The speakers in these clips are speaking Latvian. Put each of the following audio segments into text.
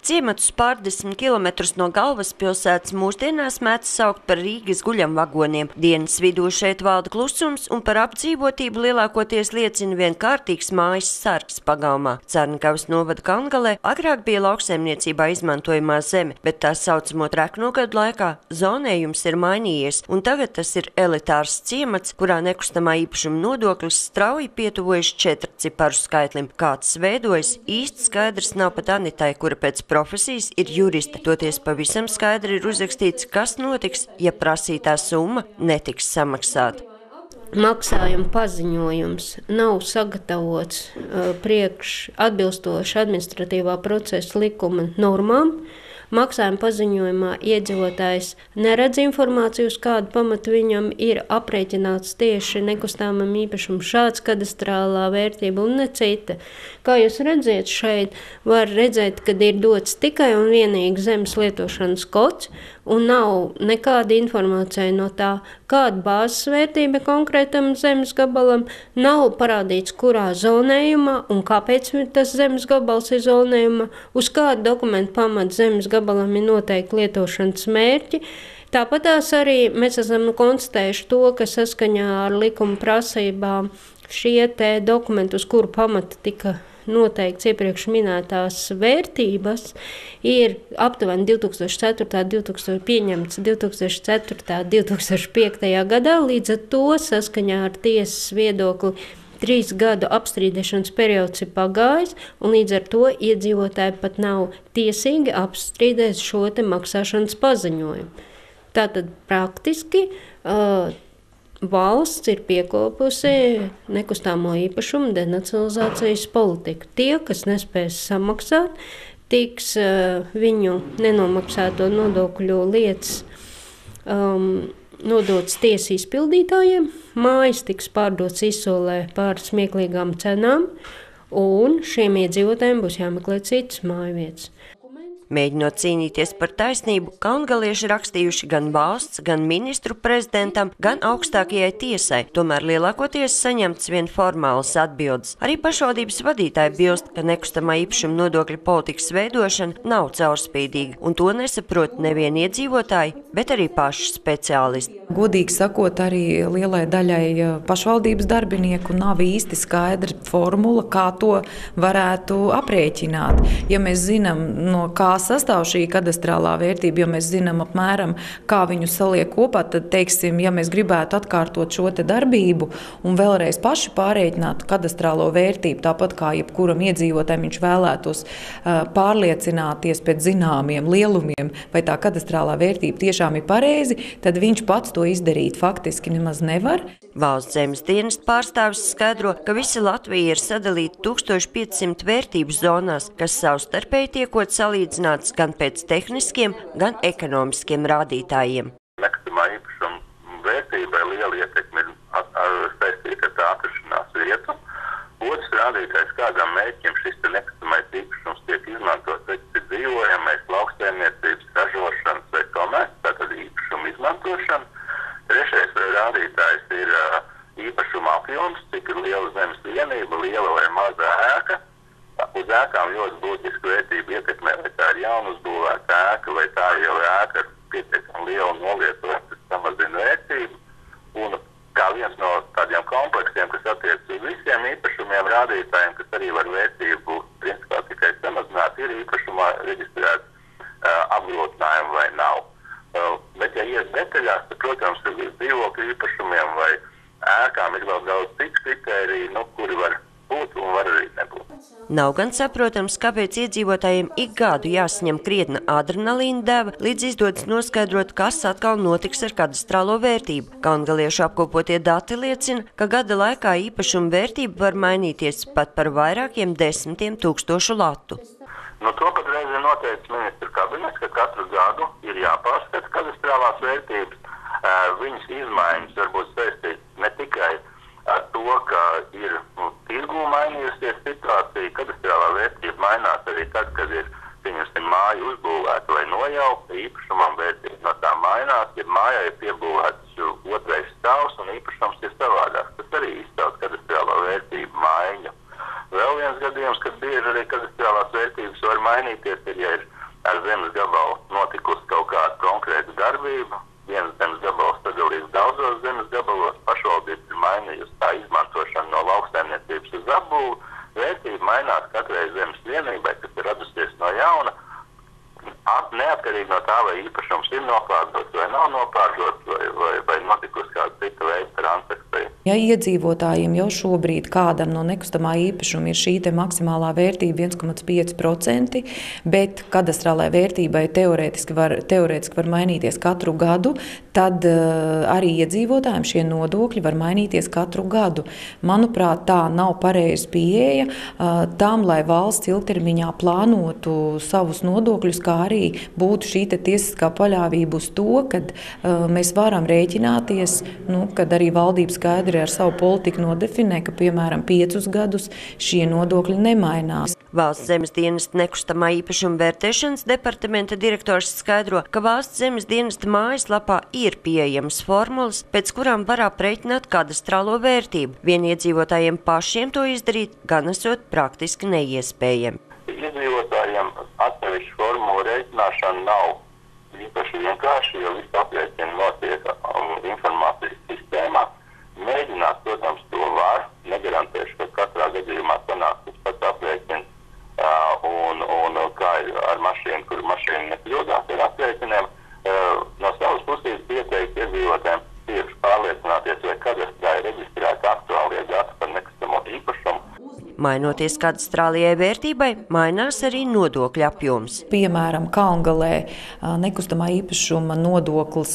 Ciematus pārdesmit kilometrus no galvaspilsētas mūsdienās mēdz saukt par Rīgas guļamvagoniem. Dienas vidū šeit valda klusums un par apdzīvotību lielākoties liecina vien kārtīgs mājas sargs pagalmā. Cērnkavas novada Kalngalē agrāk bija lauksaimniecībā izmantojamā zeme, bet tā saucamo trekno gadu laikā zonējums ir mainījies, un tagad tas ir elitārs ciemats, kurā nekustamā īpašuma nodoklis strauji pietuvojas 4 ciparu skaitlim. Kāds veidojas, īsti skaidrs nav pat Anitai, kura pēc profesijas ir juriste. Toties pavisam skaidri ir uzrakstīts, kas notiks, ja prasītā summa netiks samaksāta. Maksājuma paziņojums nav sagatavots atbilstoši administratīvā procesa likuma normām. Maksājuma paziņojumā iedzīvotājs neredz informāciju, uz kādu pamatu viņam ir aprēķināts tieši nekustamam īpašumam šāds kadastrālā vērtība un ne cita. Kā jūs redziet, šeit var redzēt, ka ir dots tikai un vienīgi zemes lietošanas kods un nav nekāda informācija no tā, kāda bāzes vērtība konkrētam zemes gabalam, nav parādīts, kurā zonējumā un kāpēc tas zemes gabals ir zonējumā, uz kādu dokumentu pamatu zemes gabalam ir noteikti lietošanas mērķi. Tāpatās arī mēs esam konstatējuši to, ka saskaņā ar likuma prasībām šie te dokumenti, uz kuru pamata tika noteikts iepriekš minētās vērtības, ir aptuveni 2004. pieņemts 2004. 2005. gadā, līdz ar to saskaņā ar tiesas viedokli 3 gadu apstrīdēšanas periods ir pagājis, un līdz ar to iedzīvotāji pat nav tiesīgi apstrīdēt šo te maksāšanas paziņojumu. Tātad praktiski valsts ir piekopusi nekustamo īpašumu denacionalizācijas politiku. Tie, kas nespēs samaksāt, tiks viņu nenomaksāto nodokļu lietas nodots tiesas izpildītājiem, mājas tiks pārdots izsolē par smieklīgām cenām, un šiem iedzīvotājiem būs jāmeklē citas mājvietas. Mēģinot cīnīties par taisnību, kalngalieši rakstījuši gan valsts, gan ministru prezidentam, gan augstākajai tiesai, tomēr lielākoties saņemts vien formālas atbildes. Arī pašvaldības vadītāji bilst, ka nekustamā īpašuma nodokļa politikas veidošana nav caurspīdīga, un to nesaprot nevien iedzīvotāji, bet arī paši speciālisti. Godīgi sakot, arī lielai daļai pašvaldības darbinieku nav īsti skaidra formula, kā to varētu aprēķināt. Ja mēs zinām, no kā sastāv šī kadastrālā vērtība, ja mēs zinām apmēram, kā viņu saliek kopā, tad, teiksim, ja mēs gribētu atkārtot šo te darbību un vēlreiz paši pārreikināt kadastrālo vērtību, tāpat kā jebkuram iedzīvotājiem viņš vēlētos pārliecināties pēc zināmiem lielumiem, vai tā kadastrālā vērtība tiešām ir pareizi, tad viņš pats to izdarīt faktiski nemaz nevar. Valsts zemes dienesta pārstāvis skaidro, ka visa Latvija ir sadalīta 1500 vērtības zonās, kas savstarpēji tiekot salīdzināts gan pēc tehniskiem, gan ekonomiskiem rādītājiem. Nekustamā īpašuma vērtībai liela ietekme ir saistīta ar tā atrašanās vietu. Otrs rādītājs, kādām mērķiem šis nekustamais īpašums tiek izmantots, vai tas ir dzīvojamais, lauksaimniecības, ražošanas vai komerces, tātad īpašuma izmantošana. Trešais rādītājs ir īpašuma apjoms, cik ir liela zemes vienība, liela vai maza ēka. Uz ēkām ļoti būtiska vērtība ietekmē, vai tā ir jauna uzbūvēta ēka, vai tā jau ēka ar pietiekami lielu nolietojumu, kas samazina vērtību. Un kā viens no tādiem kompleksiem, kas attiec uz visiem īpašumiem rādītājiem, kas arī var vērtību principā tikai samazināt, ir īpašumā reģistrēts apgrotinājumi vai nav. Bet, ja ies detaļās, tad, protams, ar dzīvokļu īpašumiem vai ēkām ir vēl daudz citu kritēriju, kuri var būt un var arī nebūt. Nav gan saprotams, kāpēc iedzīvotājiem ik gadu jāsaņem krietna adrenalīna deva, līdz izdodas noskaidrot, kas atkal notiks ar kadastrālo vērtību. Kalngaliešu apkopotie dati liecina, ka gada laikā īpašuma vērtība var mainīties pat par vairākiem 10 000 latu. To patreiz ir noteicis ministru kabinets, ka katru gadu ir jāpārskata kadastrālās vērtības. Viņas izmaiņas var būt saistītas ne tikai ar to, ka ir tirgū mainījusies situācija, kadastrālā vērtība mainās arī tad, kad ir, pieņemsim, māja uzbūvēta vai nojaukta, īpašumam vērtība no tā mainās, ja mājā ir piebūvēts otrais stāvs un īpašums ir savādāk. Tas arī izstāv kadastrālā vērtību maiņu. Vēl viens gadījums, kad bieži arī kadastrālās vērtības var mainīties, ja ir ar zemes gabalu notikusi kaut kāda konkrēta darbība. Viens zemes gabals sadalīts daudzos zemes gabalos, pašvaldības ir mainījusi tā izmantošanu no lauksaimniecības uz apbūvi. Vērtība mainās katrai zemes vienībai, kas ir radusies no jauna. Neatkarīgi no tā, vai īpašums ir nopārdots vai nav nopārdots, vai notikusi kāda cita veida transakcija. Ja iedzīvotājiem jau šobrīd kādam no nekustamā īpašuma ir šī maksimālā vērtība 1,5%, bet kadastrālai vērtībai teorētiski var mainīties katru gadu, tad arī iedzīvotājiem šie nodokļi var mainīties katru gadu. Manuprāt, tā nav pareiza pieeja tam, lai valsts ilgtermiņā plānotu savus nodokļus, kā arī būtu šī tiesiskā paļāvība uz to, kad mēs varam rēķināties, kad arī valdība skaidri ar savu politiku nodefinē, ka, piemēram, 5 gadus šie nodokļi nemainās. Valsts zemes dienesta nekustamā īpašuma vērtēšanas departamenta direktors skaidro, ka Valsts zemes dienesta mājaslapā ir pieejamas formulas, pēc kurām var aprēķināt kadastrālo vērtību. Iedzīvotājiem pašiem to izdarīt, gan esot praktiski neiespējami. Iedzīvotājiem atsevišķu formulu rēķināšana nav īpaši vienkārši, jo viss aprēķina notiek informācijas sistēmā. Mēģināt, protams, to var, negarantēšu, ka katrā gadījumā sanāk tas pats aprēķins, un kā ar mašīnu, kur mašīna nekļūdās ar aprēķiniem. No savas puses ieteikti iedzīvotājiem tieši pārliecināties, vai kadastrā ir reģistrēti aktuālie dati par nekustamo īpašumu. Mainoties kadastrālajai vērtībai, mainās arī nodokļu apjoms. Piemēram, Kalngalē nekustamā īpašuma nodoklis,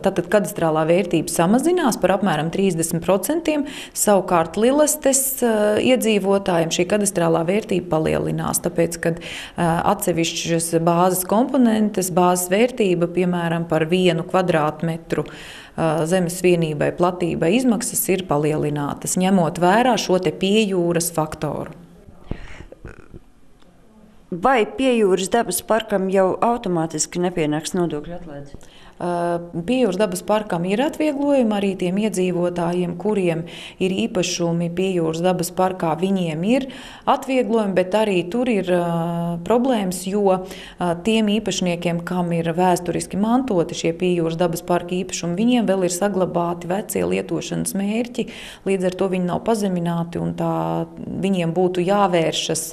tātad kadastrālā vērtība samazinās par apmēram 30%, savukārt Lilastes iedzīvotājiem šī kadastrālā vērtība palielinās, tāpēc, kad atsevišķas bāzes komponentes, bāzes vērtība, piemēram, par 1 kvadrātmetru zemes vienībai platībai izmaksas ir palielinātas, ņemot vērā šo piejūras faktoru. Vai piejūras dabas parkam jau automātiski nepienāks nodokļu atlaide? Piejūras dabas parkam ir atvieglojumi arī tiem iedzīvotājiem, kuriem ir īpašumi piejūras dabas parkā, viņiem ir atvieglojumi, bet arī tur ir problēmas, jo tiem īpašniekiem, kam ir vēsturiski mantoti šie piejūras dabas parka īpašumi, viņiem vēl ir saglabāti vecie lietošanas mērķi, līdz ar to viņi nav pazemināti un tā viņiem būtu jāvēršas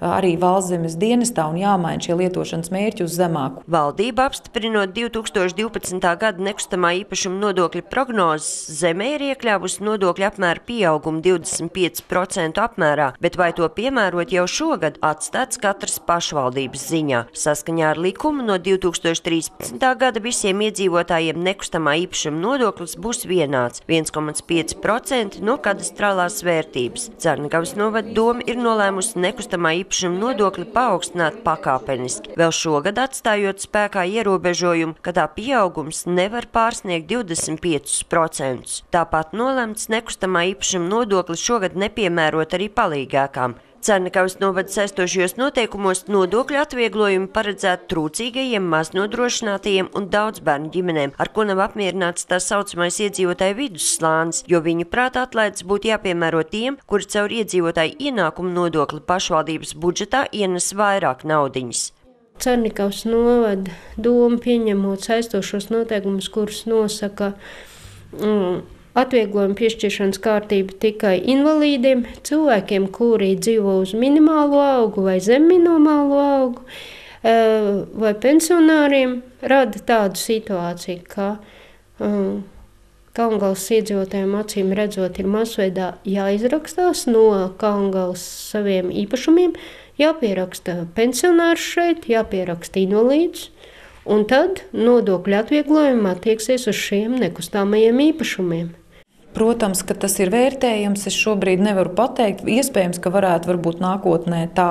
arī Valsts zemes dienestā un jāmaina šie lietošanas mērķi uz zemāku. Valdība apstiprinot 2012. Gada nekustamā īpašuma nodokļa prognozes, Zeme ir iekļāvusi nodokļu apmēru pieaugumu 25% apmērā, bet vai to piemērot jau šogad atstāts katras pašvaldības ziņā. Saskaņā ar likumu no 2013. gada visiem iedzīvotājiem nekustamā īpašuma nodoklis būs vienāds 1,5% no kadastrālās vērtības. Cerngavas novada doma ir nolēmusi nekustamā īpašuma nodokli paaugstināt pakāpeniski, vēl šogad atstājot spēkā ierobežojumu, ka tā pieaugums nevar pārsniegt 25%. Tāpat nolemts nekustamā īpašuma nodokli šogad nepiemērot arī palīgākām. Cerngavas novada saistošajos noteikumos nodokļu atvieglojumi paredzēti trūcīgajiem, maznodrošinātajiem un daudzbērnu ģimenēm, ar ko nav apmierināts tā saucamais iedzīvotāju vidusslānis, jo viņu prāt atlaides būtu jāpiemēro tiem, kuri caur iedzīvotāju ienākumu nodokli pašvaldības budžetā ienes vairāk naudiņas. Cerngavas novada doma pieņemot saistošos noteikumus, kurus nosaka atvieglojumu piešķiršanas kārtību tikai invalīdiem, cilvēkiem, kuri dzīvo uz minimālo algu vai zem minimālo algu, vai pensionāriem, rada tādu situāciju, ka Kalngalas iedzīvotājiem acīm redzot ir masveidā jāizrakstās no Kalngalas saviem īpašumiem, jāpieraksta pensionārs šeit, jāpieraksta invalīds, un tad nodokļu atvieglojumā attieksies uz šiem nekustamajiem īpašumiem. Protams, ka tas ir vērtējams, es šobrīd nevaru pateikt, iespējams, ka varētu varbūt nākotnē tā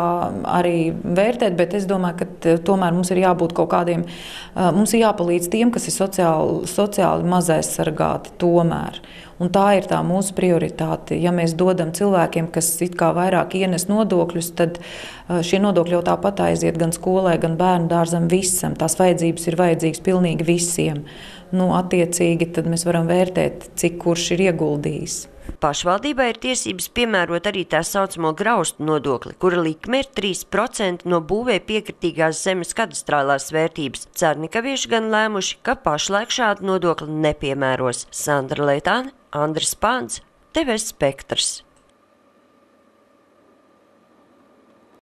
arī vērtēt, bet es domāju, ka tomēr mums ir jābūt kaut kādiem, mums ir jāpalīdz tiem, kas ir sociāli mazaizsargāti tomēr. Un tā ir tā mūsu prioritāte. Ja mēs dodam cilvēkiem, kas it kā vairāk ienes nodokļus, tad šie nodokļi jau tāpat aiziet gan skolai, gan bērnu dārzam visam. Tās vajadzības ir vajadzīgas pilnīgi visiem. Attiecīgi tad mēs varam vērtēt, cik kurš ir ieguldījis. Pašvaldībai ir tiesības piemērot arī tā saucamo graustu nodokli, kura likme ir 3% no būvē piekritīgās zemes kadastrālās vērtības. Cernikavieši gan lēmuši, ka pašlaik šādu nodokli nepiemēros. Sandra Leitāne, Andris Pāns, TV Spektrs.